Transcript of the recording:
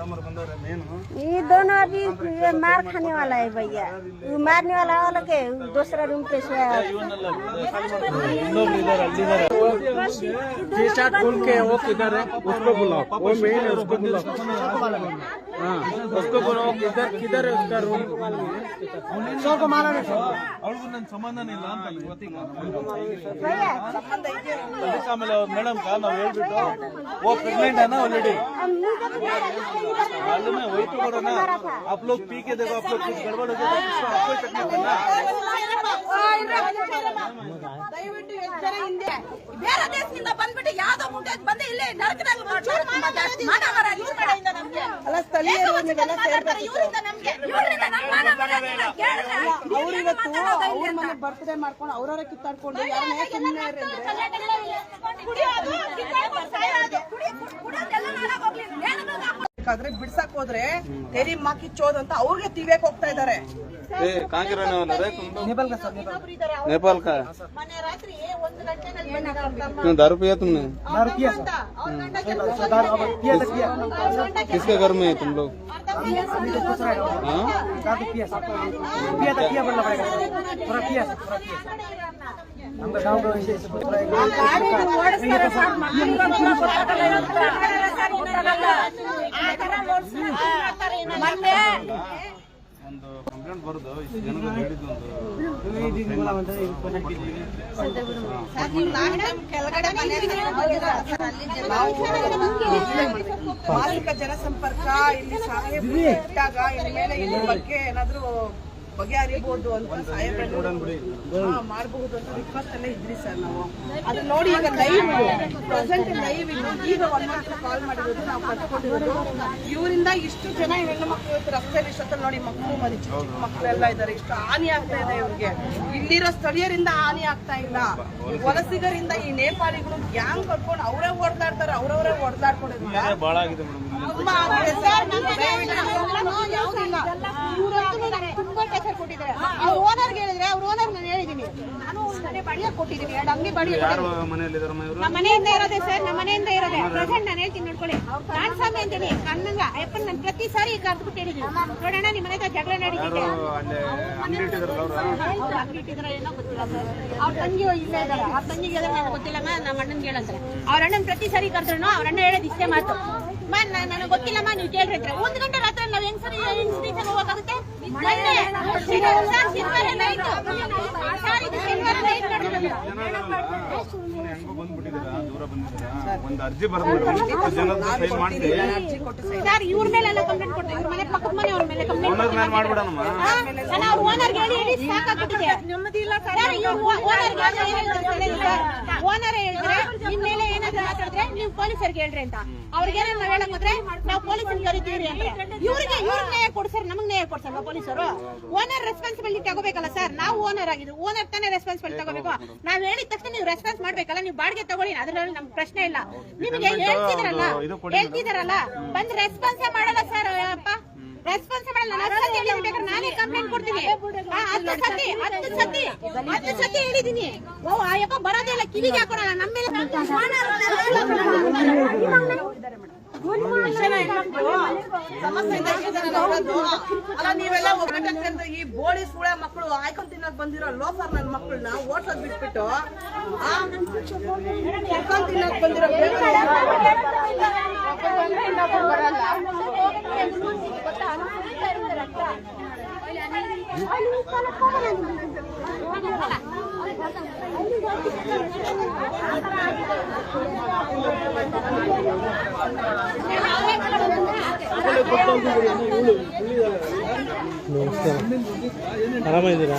ये दोनों अभी ये मार खाने वाला है भैया, वो मारने वाला अलग है, दूसरा रूम पे सोया है। खोल के वो किधर है उसको बुलाओ, वो मेन है उसको बुलाओ। हाँ उसको बुलाओ, किधर है उसका रूम। सबको मारा नहीं ಸಂಬಂಧನ ಇಲ್ಲ ಅಂತ ಇವತ್ತಿಗೆ ಆಮೇಲೆ ಅವ್ರ ಮೇಡಮ್ का ನಾವು ಹೇಳ್ಬಿಟ್ಟು वो प्रेग्नेंट है ना ऑलरेडी मालूम है, वही तो बोलो ना। आप लोग पी के देखो, आप लोग कुछ गड़बड़ हो जाए तो आपको चटनी करना। ದಯವಿಟ್ಟು ಎಚ್ಚರ ಹಿಂದೆ ಬೇರೆ ದೇಶದಿಂದ ಬಂದ್ಬಿಟ್ಟು ಯಾವ್ದೋ ಮುಂದೆ ಬಂದು ಇಲ್ಲೇ ನರಕದಾಗ ಮಾನವರ ಇವ್ರ ಕಡೆಯಿಂದ ನಮ್ಗೆ ಅಲ್ಲ ಸ್ಥಳೀಯರು ನೀವೆಲ್ಲ ಸೇರ್ತಾರೆ, ಇವರಿಂದ ನಮ್ಗೆ ಇವರಿಂದ ನಮ್ಮ ಮಾನವರ ಅವ್ರು ಇವತ್ತು ಅವ್ರ ಮನೆ ಬರ್ತ್ಡೇ ಮಾಡ್ಕೊಂಡು ಅವ್ರವರೇ ಕಿತ್ತಾಡ್ಕೊಂಡು ಯಾರನ್ನೇ ಸುಮ್ಮನೆ ಬೇಕಾದ್ರೆ ಬಿಡ್ಸಕ್ ಹೋದ್ರೆ ತೆರಿ ಮಾಕಿ ಚೋದ್ ಅಂತ ಅವ್ರಿಗೆ ತಿವೇಕ್ ಹೋಗ್ತಾ ಇದಾರೆ। नेपाल का दारू पिया तुमने? किसके घर में है तुम लोग? ಒಂದು ಕಂಪ್ಲೇಂಟ್ ಬರೋದು ಇಷ್ಟು ಜನಗಳು ಹೇಳಿದ್ದು ಮಾಲಿಕ ಜನಸಂಪರ್ಕ ಇಲ್ಲಿ ಸಾಹೇಬರು ಇಟ್ಟಾಗ ಇನ್ಮೇಲೆ ಇದ್ರ ಬಗ್ಗೆ ಏನಾದ್ರು ಬಗೆಹರಿಬಹುದು ಅಂತ ಸಾಹೇಬರು ಮಾಡಬಹುದು ಅಂತ ರಿಕ್ವೆಸ್ಟ್ ಎಲ್ಲ ಇದ್ರಿ ಸರ್ ನಾವು ಅದನ್ನ ನೋಡಿ ಈಗ ಲೈವ್ ಪ್ರೆಸೆಂಟ್ ಲೈವ್ ಈಗ 1 ಮಂತ್ ಕಾಲ್ ಮಾಡಿರೋದು ನಾವು ಕಟ್ಕೊಂಡಿರೋದು ಇವರಿಂದ ಇಷ್ಟು ಜನ ಹೆಣ್ಣು ಮಕ್ಕಳು ರಸ್ತೆಯಲ್ಲಿ ಇಷ್ಟೊತ್ತಲ್ಲಿ ನೋಡಿ ಮಕ್ಕಳು ಮರಿ ಚಿಕ್ಕ ಮಕ್ಕಳೆಲ್ಲ ಇದ್ದಾರೆ, ಇಷ್ಟು ಹಾನಿ ಆಗ್ತಾ ಇದೆ ಇವ್ರಿಗೆ। ಇಲ್ಲಿರೋ ಸ್ಥಳೀಯರಿಂದ ಹಾನಿ ಆಗ್ತಾ ಇಲ್ಲ, ವಲಸಿಗರಿಂದ ಈ ನೇಪಾಳಿಗಳು ಗ್ಯಾಂಗ್ ಕಟ್ಕೊಂಡು ಅವರೇ ಹೊಡೆದಾಡ್ತಾರೆ, ಅವರವರೇ ಹೊಡೆದಾಡ್ಕೊಂಡಿದ್ದಾರೆ ತುಂಬಾ ಆಗಿದೆ ಸರ್। ತುಂಬಾ ಟೆಸರ್ ಕೊಟ್ಟಿದ್ದಾರೆ, ಅವ್ರ ಓನರ್ಗೆ ಹೇಳಿದ್ರೆ ಅವ್ರ ಓನರ್ ನಾನು ಹೇಳಿದೀನಿ, ನಾನು ಮನೆ ಬಡಿಯ ಕೊಟ್ಟಿದ್ದೀನಿ, 2 ಅಂಗಿ ಬಡಿಯ ನಮ್ಮ ಮನೆಯಿಂದ ಇರೋದೆ ಸರ್, ನಮ್ಮ ಮನೆಯಿಂದ ಇರೋದೆ ಪ್ರೆಸೆಂಟ್ ನಾನು ಹೇಳ್ತೀನಿ ನೋಡ್ಕೊಳ್ಳಿ। ನಾನ್ ಸ್ವಾಮಿ ಅಂತೀನಿ ಕಣ್ಣಂಗ ಅಯ್ಯಪ್ಪನ್ ನಾನು ಪ್ರತಿ ಸಾರಿ ಕರ್ದ್ಬಿಟ್ಟು ಹೇಳಿದ್ದೀನಿ, ನೋಡೋಣ ನಿಮ್ಮ ಮನೆ ಜಗಳ ನಡೀತಿದೆ, ಅಂಗಡಿ ಇಟ್ಟಿದ್ರೆ ಏನೋ ಗೊತ್ತಿಲ್ಲ ಸರ್, ಅವ್ರ ತಂಗಿ ಇಲ್ಲೇ ಇದ್ದಾರೆ, ಆ ತಂಗಿಗೆ ನನಗೆ ಗೊತ್ತಿಲ್ಲಮ್ಮ, ನಮ್ಮ ಅಣ್ಣನ್ಗೆ ಹೇಳಂತಾರೆ, ಅವ್ರ ಅಣ್ಣನ್ ಪ್ರತಿ ಸಾರಿ ಕರ್ದ್ರು ಅವ್ರ ಅಣ್ಣ ಹೇಳೋದು ಇಷ್ಟೇ ಮಾತು, ನನಗೆ ಗೊತ್ತಿಲ್ಲಮ್ಮ ನೀವು ಕೇಳ್ರಿ 1 ಗಂಟೆ ರಾತ್ರಿ ನಾವ್ ಹೆಂಗ್ ಸರಿ ಹೋಗೋಕ್ಕಾಗುತ್ತೆ? ಸರ್ ಇವ್ರ ಮೇಲೆಲ್ಲ ಕಂಪ್ಲೇಂಟ್ ಕೊಡ್ತೀವಿ, ಇವ್ರ ಮನೆ ಪಕ್ಕದ ಮನೆ ಅವ್ರ ಮೇಲೆ ಕಂಪ್ಲೇಂಟ್ ನಾನು ಅವ್ರ ಓನರ್ಗೆ ಹೇಳಿ ಸಾಕಾಗ್ಬಿಟ್ಟಿದೆ, ಓನರ್ ಹೇಳಿದ್ರೆ ನಿಮ್ ಮೇಲೆ ಏನಾದ್ರು ಮಾತಾಡಿದ್ರೆ ನೀವು ಪೊಲೀಸರಿಗೆ ಹೇಳ್ರಿ ಅಂತ, ಅವ್ರಿಗೆ ಏನಾದ್ರು ಹೇಳಕ್ ಹೋದ್ರೆ ನಾವು ಪೊಲೀಸರಿಗೆ ಕರಿತೀವ್ರಿ ಅಂತ, ಇವ್ರಿಗೆ ನ್ಯಾಯ ಕೊಡ್ಸರ್, ನಮಗ್ ನ್ಯಾಯ ಕೊಡ್ಸಲ್ವಾ ಪೊಲೀಸರು? ಓನರ್ ರೆಸ್ಪಾನ್ಸಿಬಿಲಿಟಿ ತಗೋಬೇಕಲ್ಲ ಸರ್, ನಾವು ಓನರ್ ಆಗಿದ್ದು ಓನರ್ ತಾನೇ ರೆಸ್ಪಾನ್ಸಿಬಿಲಿಟಿ ತಗೋಬೇಕು, ನಾವ್ ಹೇಳಿದ ತಕ್ಷಣ ನೀವು ರೆಸ್ಪಾನ್ಸ್ ಮಾಡ್ಬೇಕಲ್ಲ, ನೀವು ಬಾಡಿಗೆ ತಗೊಳ್ಳಿ ಅದ್ರಲ್ಲಿ ನಮ್ಗೆ ಪ್ರಶ್ನೆ ಇಲ್ಲ, ನಿಮ್ಗೆ ಹೇಳ್ತಿದಾರಲ್ಲ ಬಂದ್ ರೆಸ್ಪಾನ್ಸೇ ಮಾಡಲ್ಲ ಸರ್, ಅಪ್ಪ ರೆಸ್ಪಾನ್ಸ್ ಮಾಡಲ್ಲ, ನಾನೇ ಕಂಪ್ಲೇಂಟ್ ಕೊಡ್ತೀನಿ, 10 ಸತಿ ಹೇಳಿದೀನಿ, ಓ ಅಯ್ಯಪ್ಪ ಬರೋದಿಲ್ಲ ಕಿವಿಗೆ ಹಾಕೋಣ ನಮ್ಮ ಮೇಲೆ ಅಲ್ಲ ನೀವೆಲ್ಲ ಈ ಬೋಳಿ ಸೂಳೆ ಮಕ್ಕಳು ಆಯ್ಕೊಂಡ್ ತಿನ್ನಕ್ ಬಂದಿರೋ ಲೋಫರ್ ನನ್ನ ಮಕ್ಕಳನ್ನ ಓಡ್ಸೋದ್ ಬಿಟ್ಬಿಟ್ಟು ತಿನ್ನಕ್ ಬಂದಿರೋ ಆರಾಮಿದ್ದೀರಾ?